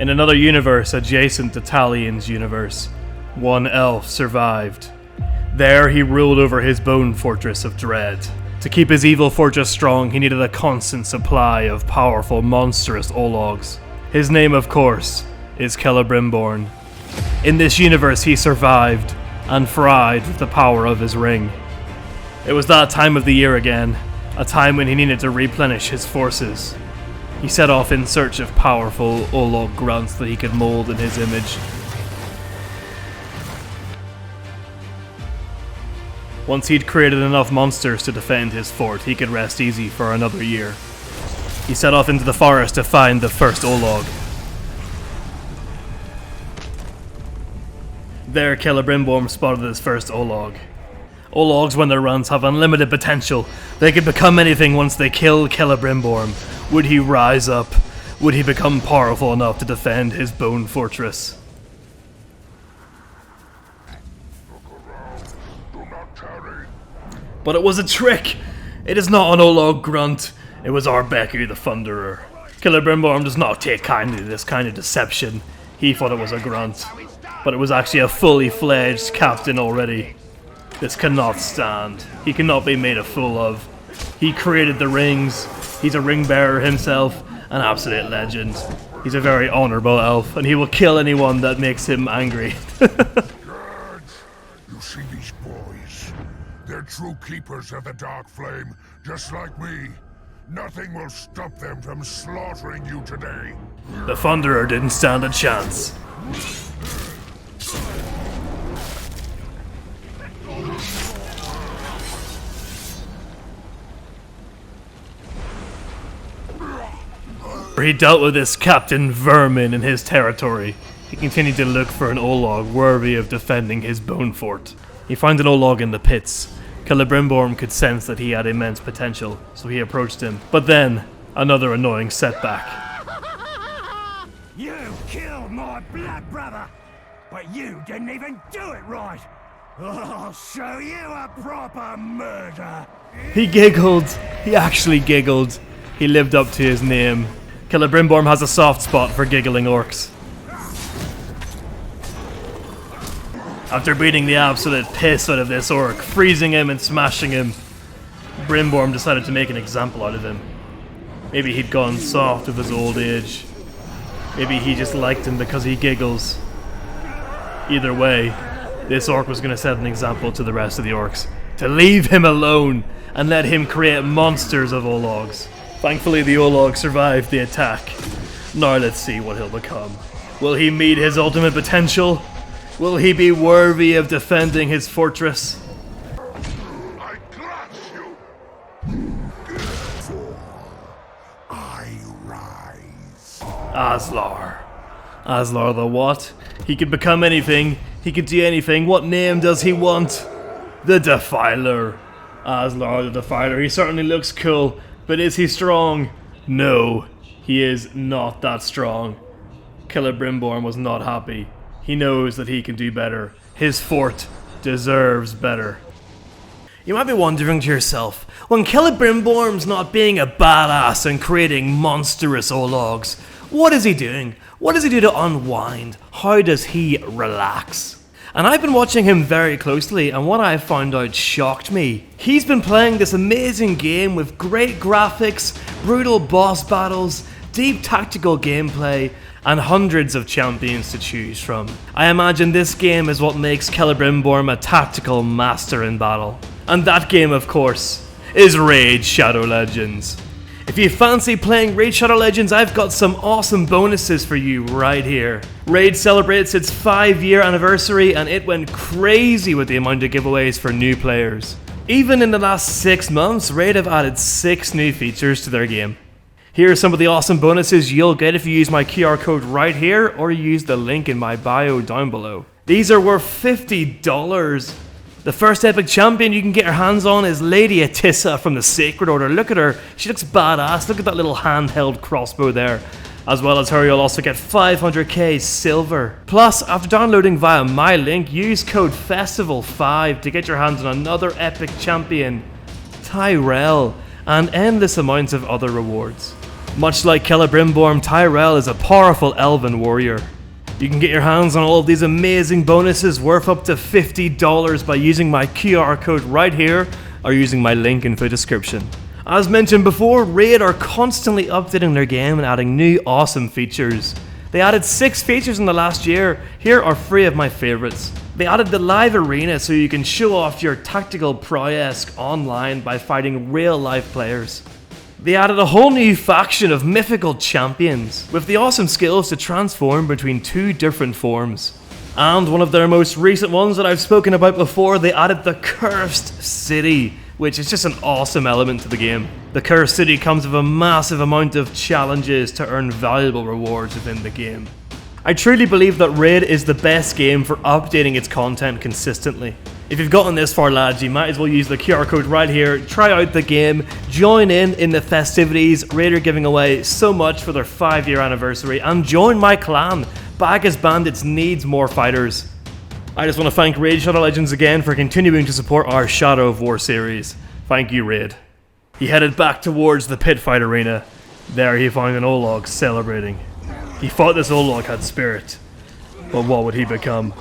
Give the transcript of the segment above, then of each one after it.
In another universe adjacent to Talion's universe, one elf survived. There he ruled over his bone fortress of dread. To keep his evil fortress strong, he needed a constant supply of powerful, monstrous ologs. His name, of course, is Celebrimbor. In this universe he survived and thrived with the power of his ring. It was that time of the year again, a time when he needed to replenish his forces. He set off in search of powerful olog grunts that he could mold in his image. Once he'd created enough monsters to defend his fort, he could rest easy for another year. He set off into the forest to find the first olog. There, Celebrimbor spotted his first olog. Ologs, when their runs, have unlimited potential. They could become anything once they kill Celebrimbor. Would he rise up? Would he become powerful enough to defend his bone fortress? But it was a trick! It is not an olog grunt. It was Arbeku the Thunderer. Celebrimbor does not take kindly to this kind of deception. He thought it was a grunt, but it was actually a fully fledged captain already. This cannot stand. He cannot be made a fool of. He created the rings. He's a ring bearer himself, an absolute legend. He's a very honourable elf, and he will kill anyone that makes him angry. You see these boys? They're true keepers of the Dark Flame, just like me. Nothing will stop them from slaughtering you today. The Thunderer didn't stand a chance. He dealt with this Captain Vermin in his territory. He continued to look for an olog worthy of defending his bone fort. He found an olog in the pits. Celebrimbor could sense that he had immense potential, so he approached him. But then, another annoying setback. You killed my blood brother, but you didn't even do it right. I'll show you a proper murder. He giggled. He actually giggled. He lived up to his name. Celebrimbor has a soft spot for giggling orcs. After beating the absolute piss out of this orc, freezing him and smashing him, Brimbor decided to make an example out of him. Maybe he'd gone soft with his old age. Maybe he just liked him because he giggles. Either way, this orc was going to set an example to the rest of the orcs. To leave him alone and let him create monsters of ologs. Thankfully, the olog survived the attack. Now let's see what he'll become. Will he meet his ultimate potential? Will he be worthy of defending his fortress? I clutch you. I rise. Aslar. Aslar the what? He could become anything. He could do anything. What name does he want? The Defiler. Aslar the Defiler. He certainly looks cool, but is he strong? No, he is not that strong. Celebrimbor was not happy. He knows that he can do better. His fort deserves better. You might be wondering to yourself, when Celebrimbor's not being a badass and creating monstrous ologs, what is he doing? What does he do to unwind? How does he relax? And I've been watching him very closely, and what I found out shocked me. He's been playing this amazing game with great graphics, brutal boss battles, deep tactical gameplay, and hundreds of champions to choose from. I imagine this game is what makes Celebrimbor a tactical master in battle. And that game, of course, is Raid Shadow Legends. If you fancy playing Raid Shadow Legends, I've got some awesome bonuses for you right here. Raid celebrates its 5-year anniversary, and it went crazy with the amount of giveaways for new players. Even in the last 6 months, Raid have added 6 new features to their game. Here are some of the awesome bonuses you'll get if you use my QR code right here or use the link in my bio down below. These are worth $50. The first epic champion you can get your hands on is Lady Atissa from the Sacred Order. Look at her, she looks badass. Look at that little handheld crossbow there. As well as her, you'll also get 500k silver. Plus, after downloading via my link, use code FESTIVAL5 to get your hands on another epic champion, Tyrell, and endless amounts of other rewards. Much like Celebrimbor, Tyrell is a powerful elven warrior. You can get your hands on all of these amazing bonuses worth up to $50 by using my QR code right here or using my link in the description. As mentioned before, Raid are constantly updating their game and adding new awesome features. They added 6 features in the last year. Here are 3 of my favorites. They added the live arena so you can show off your tactical prowess online by fighting real life players. They added a whole new faction of mythical champions with the awesome skills to transform between 2 different forms. And one of their most recent ones that I've spoken about before, they added the Cursed City, which is just an awesome element to the game. The Cursed City comes with a massive amount of challenges to earn valuable rewards within the game. I truly believe that Raid is the best game for updating its content consistently. If you've gotten this far, lads, you might as well use the QR code right here, try out the game, join in the festivities. Raid are giving away so much for their 5-year anniversary, and join my clan. Bacchus Bandits needs more fighters. I just want to thank Raid Shadow Legends again for continuing to support our Shadow of War series. Thank you, Raid. He headed back towards the pit fight arena. There he found an olog celebrating. He thought this olog had spirit, but what would he become?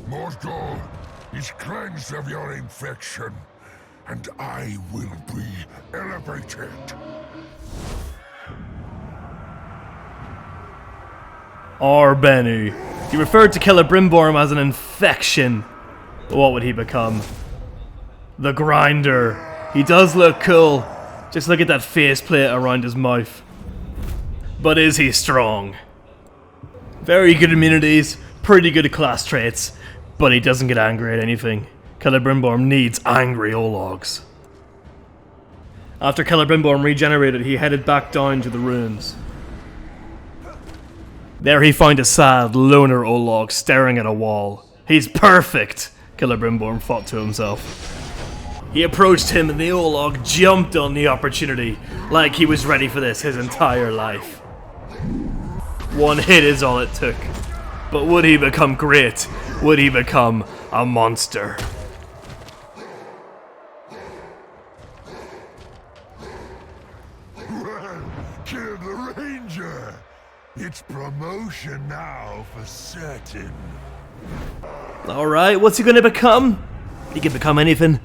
Mortal is cleansed of your infection, and I will be elevated. Benny. He referred to Celebrimbor as an infection. What would he become? The Grinder. He does look cool. Just look at that faceplate around his mouth. But is he strong? Very good immunities, pretty good class traits, but he doesn't get angry at anything. Celebrimbor needs angry ologs. After Celebrimbor regenerated, he headed back down to the ruins. There he found a sad, loner olog staring at a wall. He's perfect, Celebrimbor thought to himself. He approached him and the olog jumped on the opportunity, like he was ready for this his entire life. One hit is all it took. But would he become great? Would he become a monster? Kill the ranger! It's promotion now for certain. Alright, what's he gonna become? He can become anything.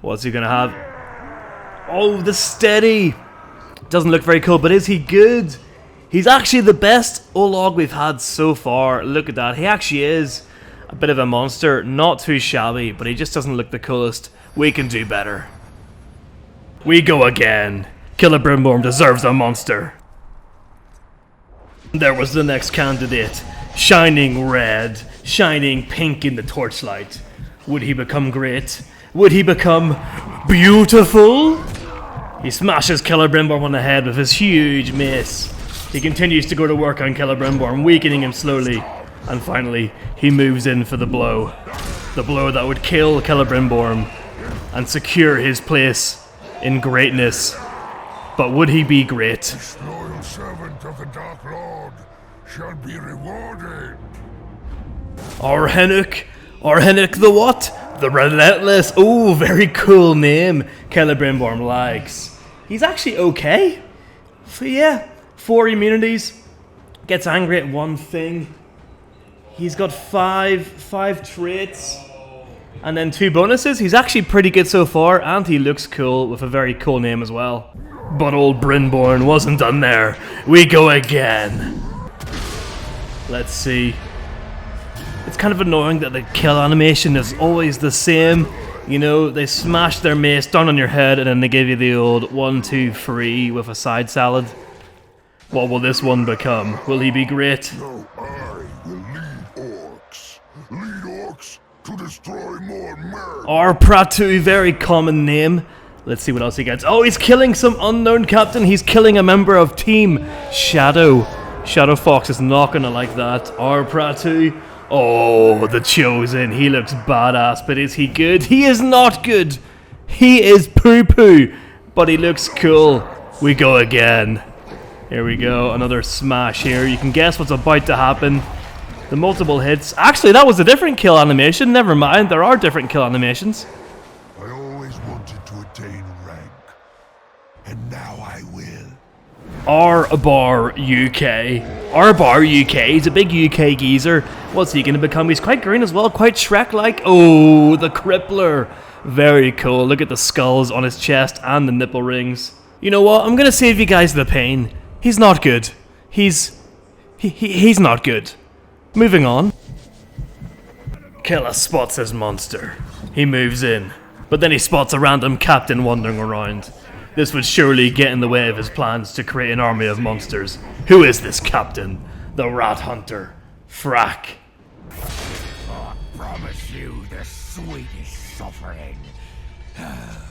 What's he gonna have? Oh, the steady! Doesn't look very cool, but is he good? He's actually the best olog we've had so far. Look at that, he actually is a bit of a monster. Not too shabby, but he just doesn't look the coolest. We can do better. We go again. Celebrimbor deserves a monster. There was the next candidate. Shining red, shining pink in the torchlight. Would he become great? Would he become beautiful? He smashes Celebrimbor on the head with his huge mace. He continues to go to work on Celebrimbor, weakening him slowly. And finally, he moves in for the blow. The blow that would kill Celebrimbor and secure his place in greatness. But would he be great? This loyal servant of the Dark Lord shall be rewarded. Arhenuk the what? The Relentless. Oh, very cool name. Celebrimbor likes. He's actually okay. So yeah, 4 immunities. Gets angry at one thing. He's got five traits. And then 2 bonuses. He's actually pretty good so far, and he looks cool with a very cool name as well. But old Brynborn wasn't done there. We go again. Let's see. It's kind of annoying that the kill animation is always the same. You know, they smash their mace down on your head and then they give you the old 1, 2, 3 with a side salad. What will this one become? Will he be great? No, I will lead orcs. Lead orcs to destroy more men. Pratu, very common name. Let's see what else he gets. Oh, he's killing some unknown captain. He's killing a member of Team Shadow. Shadow Fox is not gonna like that. Pratu. Oh, the Chosen. He looks badass, but is he good? He is not good. He is poo-poo, but he looks cool. We go again. Here we go, another smash here. You can guess what's about to happen. The multiple hits. Actually, that was a different kill animation. Never mind, there are different kill animations. I always wanted to attain rank, and now I will. R-Bar UK. R-Bar UK, he's a big UK geezer. What's he gonna become? He's quite green as well, quite Shrek-like. Oh, the Crippler. Very cool. Look at the skulls on his chest and the nipple rings. You know what? I'm gonna save you guys the pain. He's not good. He's not good. Moving on. Killer spots his monster. He moves in, but then he spots a random captain wandering around. This would surely get in the way of his plans to create an army of monsters. Who is this captain? The Rat Hunter, Frack. I promise you the sweetest suffering. Oh,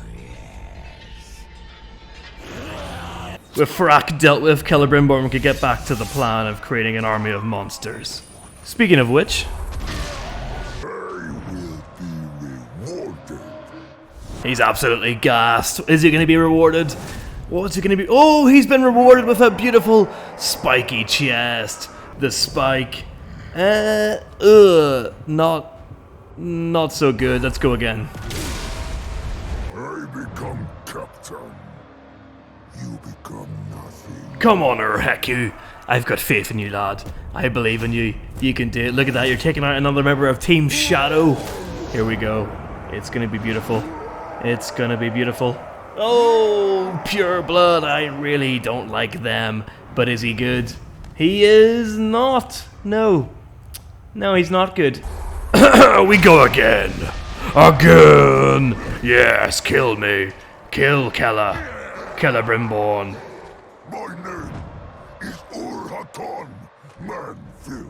yes. With Frack dealt with, Celebrimbor could get back to the plan of creating an army of monsters. Speaking of which, I will be rewarded. he's absolutely gassed. Is he going to be rewarded? What's he going to be? Oh, he's been rewarded with a beautiful spiky chest. The spike. Not so good. Let's go again. I become captain. You become nothing. Come on, Heku. I've got faith in you, lad. I believe in you. You can do it. Look at that. You're taking out another member of Team Shadow. Here we go. It's going to be beautiful. It's going to be beautiful. Oh, pure blood. I really don't like them. But is he good? He is not. No. No, he's not good. We go again. Again. Yes, kill me. Kill Kella. Celebrimbor. My name is Urhakan, man filth.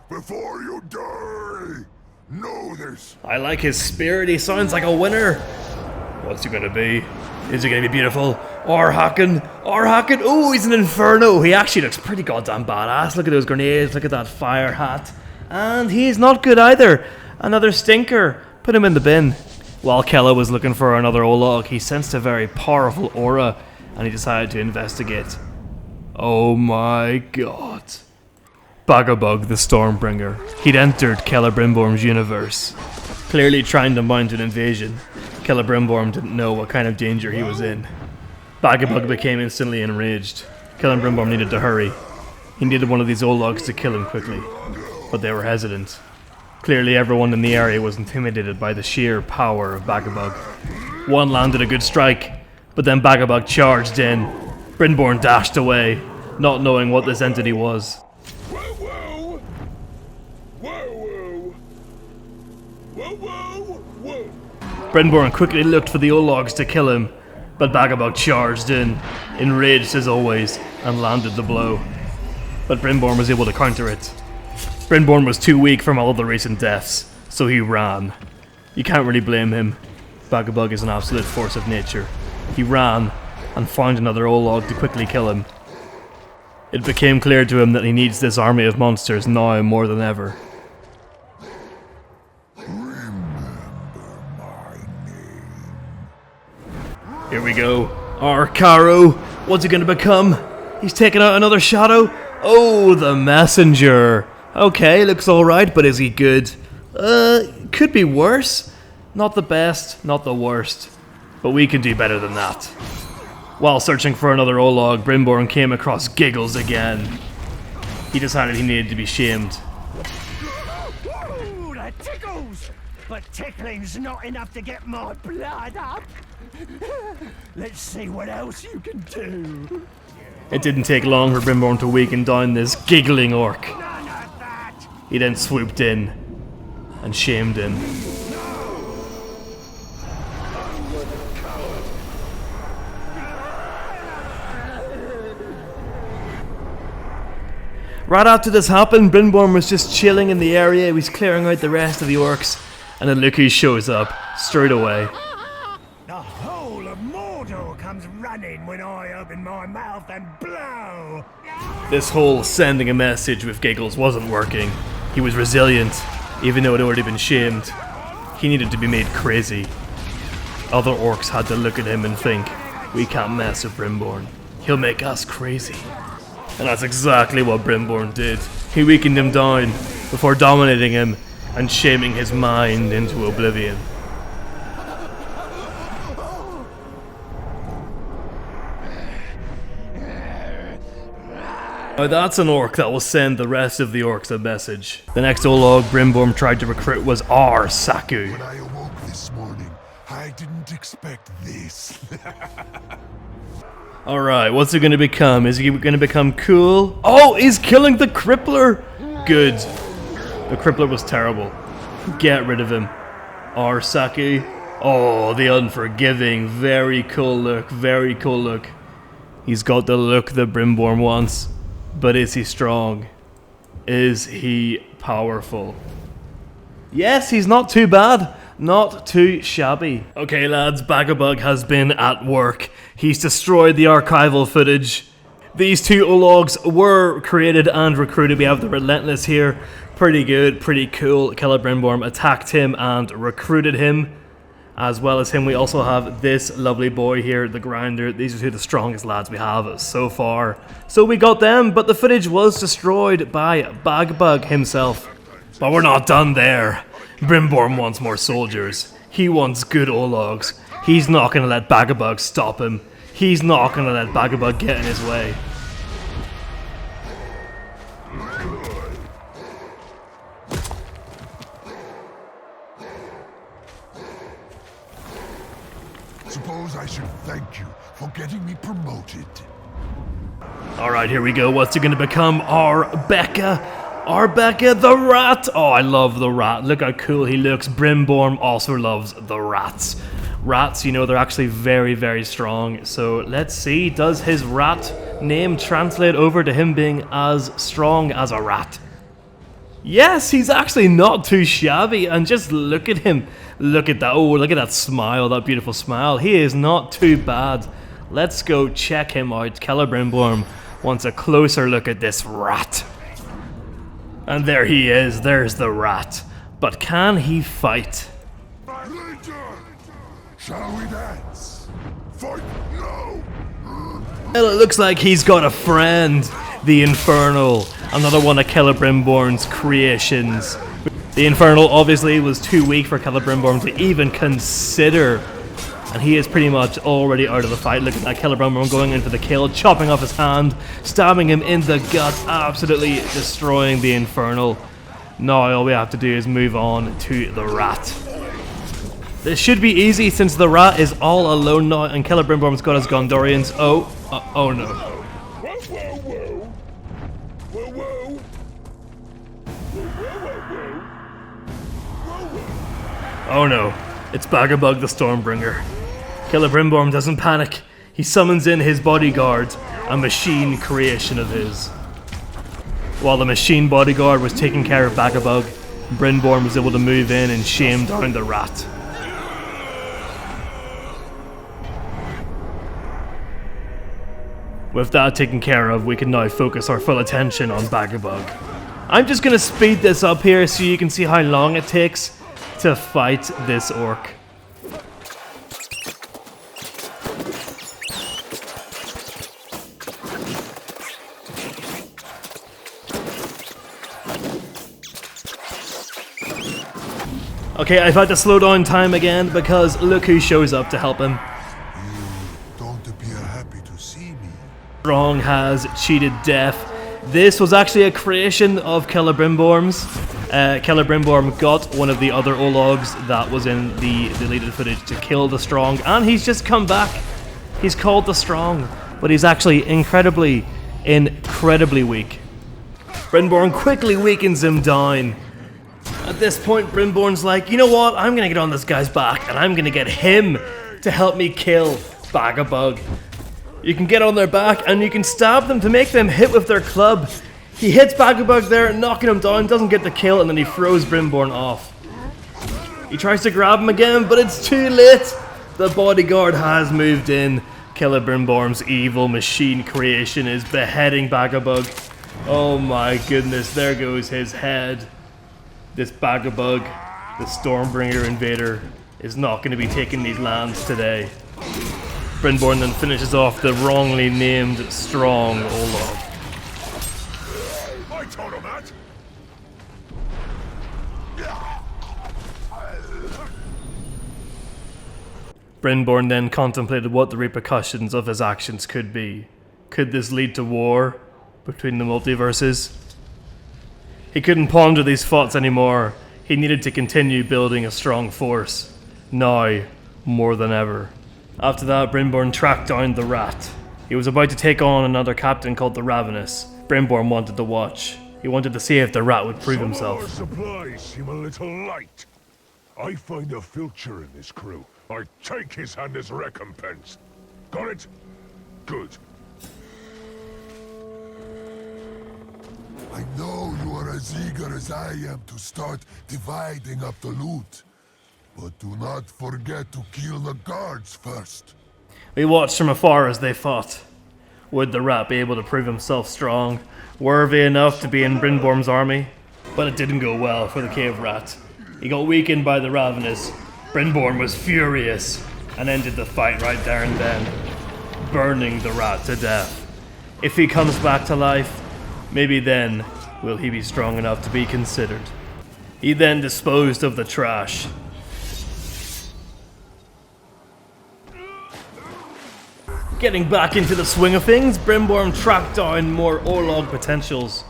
Before you die, know this. I like his spirit. He sounds like a winner. What's he gonna be? Is he gonna be beautiful? Orhakan? Oh, he's an inferno. He actually looks pretty goddamn badass. Look at those grenades. Look at that fire hat. And he's not good either. Another stinker. Put him in the bin. While Kella was looking for another olog, he sensed a very powerful aura, and he decided to investigate. Oh my god. Bagabug the Stormbringer. He'd entered Celebrimbor's universe, clearly trying to mount an invasion. Celebrimbor didn't know what kind of danger he was in. Bagabug became instantly enraged. Celebrimbor needed to hurry. He needed one of these ologs to kill him quickly, but they were hesitant. Clearly everyone in the area was intimidated by the sheer power of Bagabug. One landed a good strike, but then Bagabug charged in. Brynborn dashed away, not knowing what this entity was. Whoa, whoa. Whoa, whoa. Whoa, whoa, whoa. Brynborn quickly looked for the ologs to kill him, but Bagabug charged in, enraged as always, and landed the blow. But Brynborn was able to counter it. Brynborn was too weak from all of the recent deaths, so he ran. You can't really blame him. Bagabug is an absolute force of nature. He ran and found another olog to quickly kill him. It became clear to him that he needs this army of monsters now more than ever. Here we go. Arcaro. What's he gonna become? He's taking out another shadow? Oh, the messenger. Okay, looks alright, but is he good? Could be worse. Not the best, not the worst. But we can do better than that. While searching for another olog, Brynborn came across Giggles again. He decided he needed to be shamed. Ooh, that tickles! But tickling's not enough to get my blood up. Let's see what else you can do. It didn't take long for Brynborn to weaken down this giggling orc. None of that! He then swooped in and shamed him. Right after this happened, Brynborn was just chilling in the area. He was clearing out the rest of the orcs, and then look who shows up straight away. The whole of Mordor comes running when I open my mouth and blow. This whole sending a message with Giggles wasn't working. He was resilient, even though it had already been shamed. He needed to be made crazy. Other orcs had to look at him and think, we can't mess with Brimborn. He'll make us crazy. And that's exactly what Brimborn did. He weakened him down before dominating him and shaming his mind into oblivion. Now that's an orc that will send the rest of the orcs a message. The next olog Brimborn tried to recruit was Saku. When I awoke this morning, I didn't expect this. Alright, what's he gonna become? Is he gonna become cool? Oh, he's killing the Crippler! Good. The Crippler was terrible. Get rid of him. Saku. Oh, the unforgiving. Very cool look, very cool look. He's got the look that Brimborn wants. But is he strong? Is he powerful? Yes, he's not too bad. Not too shabby. Okay lads, Bagabug has been at work. He's destroyed the archival footage. These two ologs were created and recruited. We have the Relentless here. Pretty good, pretty cool. Celebrimbor attacked him and recruited him. As well as him, we also have this lovely boy here, the Grinder. These are two of the strongest lads we have so far. So we got them, but the footage was destroyed by Bagabug himself. But we're not done there. Brimborn wants more soldiers. He wants good ologs. He's not going to let Bagabug stop him. He's not going to let Bagabug get in his way. Suppose I should thank you for getting me promoted. Alright, here we go. What's he going to become? Becca the rat! Oh, I love the rat. Look how cool he looks. Brimborn also loves the rats. Rats, you know, they're actually very, very strong. So let's see, does his rat name translate over to him being as strong as a rat? Yes, he's actually not too shabby. And just look at him. Look at that. Oh, look at that smile, that beautiful smile. He is not too bad. Let's go check him out. Celebrimbor wants a closer look at this rat. And there he is, there's the rat. But can he fight? Shall we dance? Fight? No! Well, it looks like he's got a friend. The Infernal. Another one of Celebrimbor's creations. The Infernal obviously was too weak for Celebrimbor to even consider. And he is pretty much already out of the fight. Look at that, Celebrimbor going in for the kill, chopping off his hand, stabbing him in the gut, absolutely destroying the Infernal. Now all we have to do is move on to the rat. This should be easy since the rat is all alone now and Celebrimbor's got his Gondorians. Oh no. Oh no, it's Bagabug the Stormbringer. Celebrimbor doesn't panic. He summons in his bodyguard, a machine creation of his. While the machine bodyguard was taking care of Bagabug, Brimborn was able to move in and shame down the rat. With that taken care of, we can now focus our full attention on Bagabug. I'm just going to speed this up here so you can see how long it takes to fight this orc. Okay, I've had to slow down time again because look who shows up to help him. You don't appear happy to see me. Strong has cheated death. This was actually a creation of Celebrimbor's. Celebrimbor got one of the other ologs that was in the deleted footage to kill the Strong, and he's just come back. He's called the Strong, but he's actually incredibly weak. Brimborn quickly weakens him down. At this point, Brimborn's like, you know what, I'm gonna get on this guy's back, and I'm gonna get him to help me kill Bagabug. You can get on their back, and you can stab them to make them hit with their club. He hits Bagabug there, knocking him down, doesn't get the kill, and then he throws Brimborn off. He tries to grab him again, but it's too late. The bodyguard has moved in. Celebrimbor's evil machine creation is beheading Bagabug. Oh my goodness, there goes his head. This Bagabug, the Stormbringer invader, is not going to be taking these lands today. Brynborn then finishes off the wrongly named strong Olog. I told him that. Brynborn then contemplated what the repercussions of his actions could be. Could this lead to war between the multiverses? He couldn't ponder these thoughts anymore. He needed to continue building a strong force. Now, more than ever. After that, Brynborn tracked down the Rat. He was about to take on another captain called the Ravenous. Brynborn wanted to watch. He wanted to see if the Rat would prove himself. Our supplies seem a little light. I find a filcher in this crew. I take his hand as recompense. Got it? Good. I know you are as eager as I am to start dividing up the loot. But do not forget to kill the guards first. We watched from afar as they fought. Would the Rat be able to prove himself strong, worthy enough to be in Brynborn's army? But it didn't go well for the Cave Rat. He got weakened by the Ravenous. Brynborn was furious and ended the fight right there and then, burning the Rat to death. If he comes back to life, maybe then will he be strong enough to be considered. He then disposed of the trash. Getting back into the swing of things, Brynborn tracked down more Olog potentials.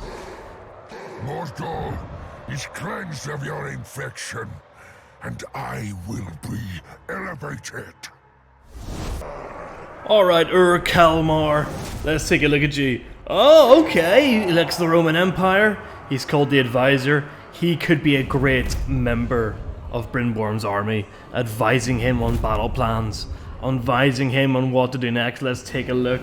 Mortal is cleansed of your infection, and I will be elevated. Alright, Kalmar, let's take a look at you. Oh, okay, he likes the Roman Empire. He's called the Advisor. He could be a great member of Brynborn's army, advising him on battle plans, advising him on what to do next. Let's take a look.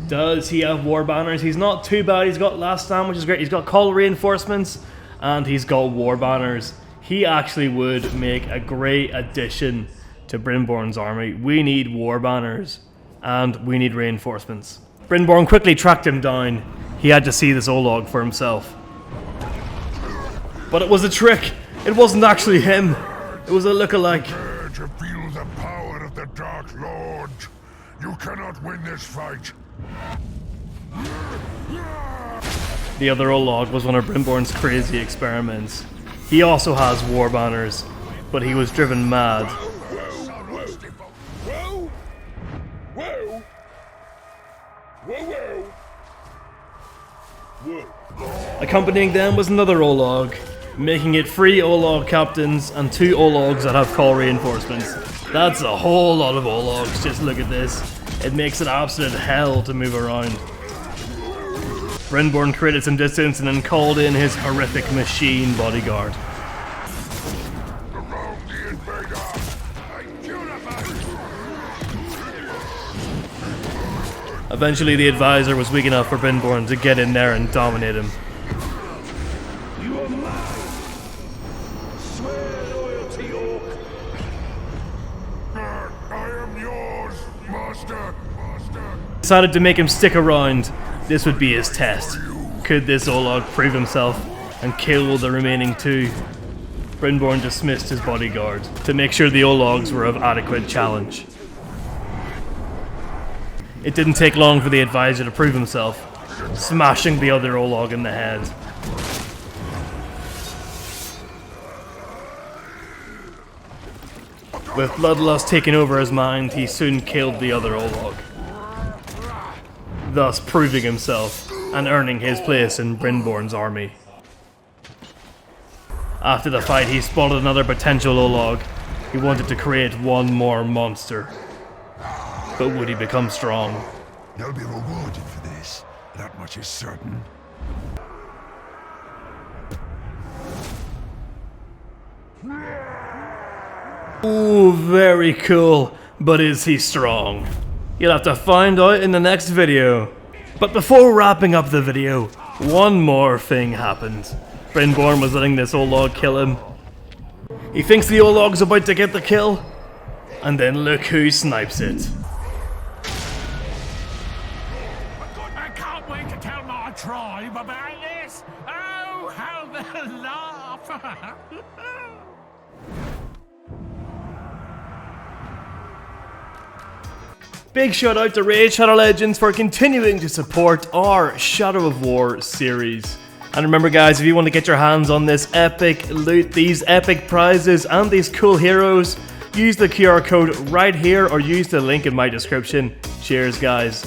Does he have war banners? He's not too bad. He's got Last Stand, which is great. He's got call reinforcements, and he's got war banners. He actually would make a great addition to Brynborn's army. We need war banners, and we need reinforcements. Brynborn quickly tracked him down. He had to see this Olog for himself. But it was a trick. It wasn't actually him. It was a lookalike. Prepare to feel the power of the Dark Lord. You cannot win this fight. The other Olog was one of Brynborn's crazy experiments. He also has war banners, but he was driven mad. Whoa! Whoa! Whoa! Whoa! Accompanying them was another Olog, making it 3 Olog captains and 2 Ologs that have call reinforcements. That's a whole lot of Ologs, just look at this. It makes it absolute hell to move around. Brynborn created some distance and then called in his horrific machine bodyguard. Around the invader! I Eventually the Advisor was weak enough for Brynborn to get in there and dominate him. You are mine. Swear loyalty, Orc. I am yours, Master! Decided to make him stick around. This would be his test. Could this Olog prove himself and kill the remaining 2? Brynborn dismissed his bodyguard to make sure the Ologs were of adequate challenge. It didn't take long for the Advisor to prove himself, smashing the other Olog in the head. With bloodlust taking over his mind, he soon killed the other Olog, thus proving himself and earning his place in Brynborn's army. After the fight, he spotted another potential Olog. He wanted to create one more monster. But would he become strong? You'll be rewarded for this. That much is certain. Ooh, very cool. But is he strong? You'll have to find out in the next video. But before wrapping up the video, one more thing happened. Brynborn was letting this Olog kill him. He thinks the Olog's about to get the kill, and then look who snipes it. I can't wait to tell my tribe about this. Oh, how they'll laugh. Big shout out to Raid Shadow Legends for continuing to support our Shadow of War series. And remember guys, if you want to get your hands on this epic loot, these epic prizes and these cool heroes, use the QR code right here or use the link in my description. Cheers guys.